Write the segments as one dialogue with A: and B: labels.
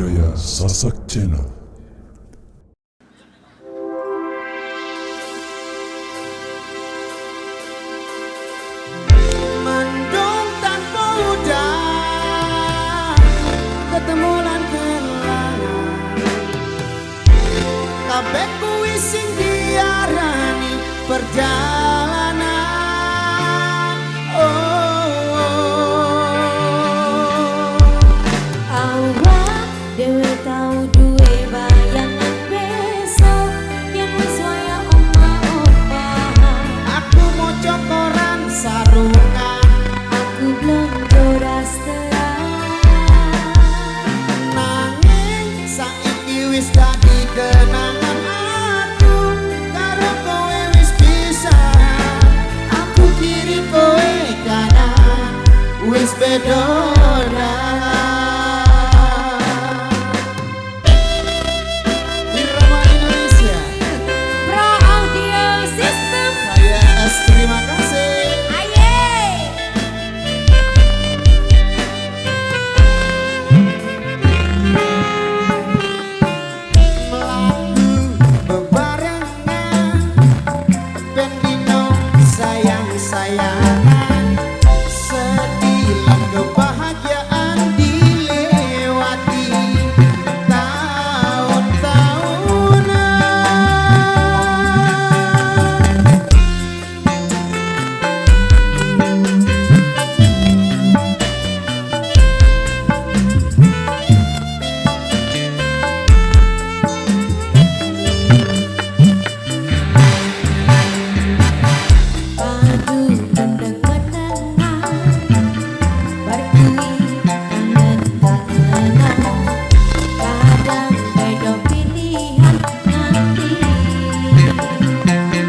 A: Budaya Sasak Channel.
B: Mendung tanpa udan, ketemu lan kelangan. Kabeh kuwi sing diarani perjalanan.
C: Awak dhewe tau duwe bayangan besok yen wis waya omah-omahan.
B: Aku maca koran sarungan,
C: Aku blonjo rasteran.
B: nanging saiki wis dadi kenangan. Aku karo kowe wis pisah. Aku kiri kowe kanan, wis beda Irama Indonesia.
C: Pro Audio System.
B: Yes, terima kasih.
C: Aye.
B: Melaku bebarengan, ben dino sayang-sayangan, sedih lan kebahagiaan dilewati tahun-tahunan.
C: Padu kendang menenang, berkuwi kangen kangenan. Kadang beda pilihan nganti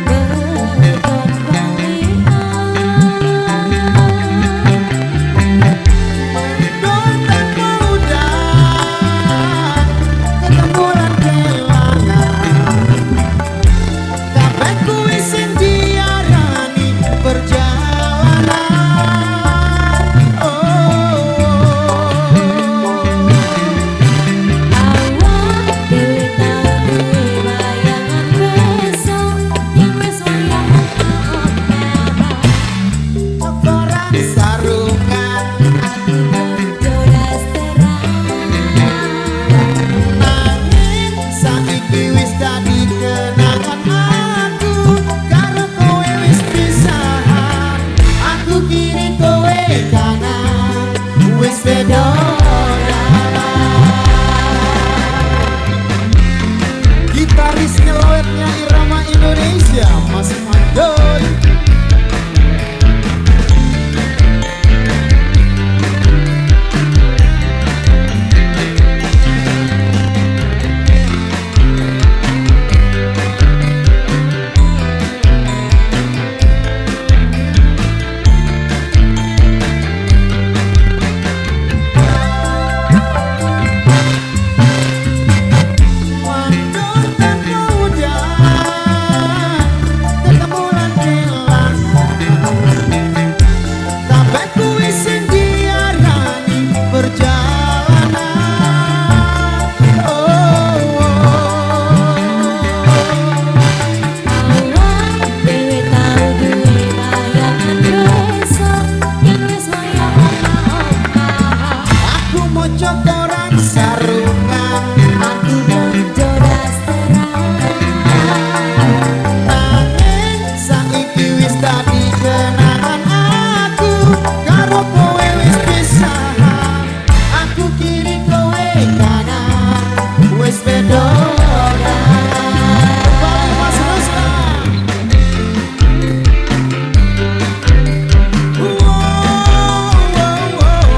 C: beton balikan.
B: Mendung tanpa udan, ketemu lan kelangan. Kabeh kuwi sing diarani perjalanan.
C: Awak dhewe tau duwe bayangan besok yen wis waya omah-omahan.
B: Koran sarungan,
C: Aku blonjo rasteran.
B: nanging saiki wis dadi kenangan. Aku karo kowe wis pisahan. Aku kiri kowe kanan, wis beda gitaris nyeloetnya Irama Indonesia Mas Mandoy. Mendung tanpa udan, ketemu lan kelangan. Kabeh kuwi sing diarani perjalanan.
C: Awak dhewe tau duwe bayangan besok yen wis waya omah-omahan.
B: Aku maca koran sarungan,
C: Aku blonjo rasteran.
B: nanging saiki wis dadi kenangan. Aku karo kowe wis pisahan. Aku kiri kowe kanan, wis beda. Balik Mas Ruslan. Wow, wow, wow.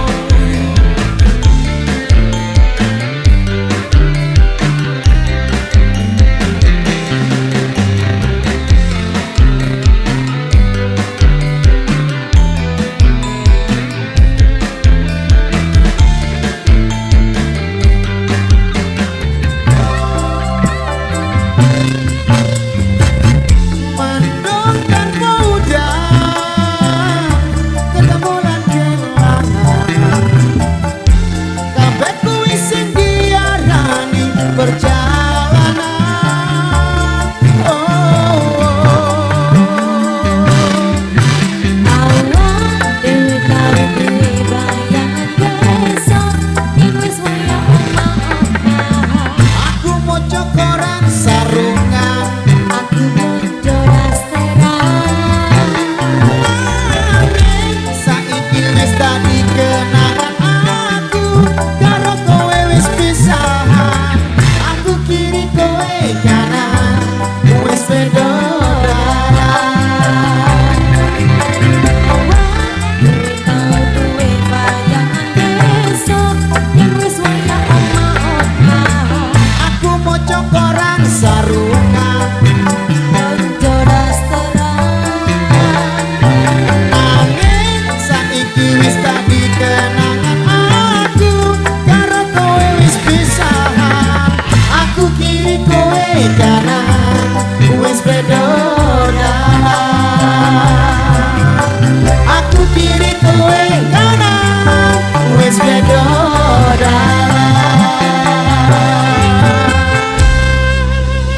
B: kowe kanan wis beda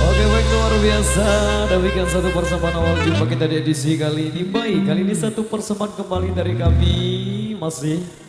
D: Oke baik luar biasa. Demikian satu persembahan awal jumpa kita di edisi kali ini. Baik kali ini satu persembahan kembali dari kami masih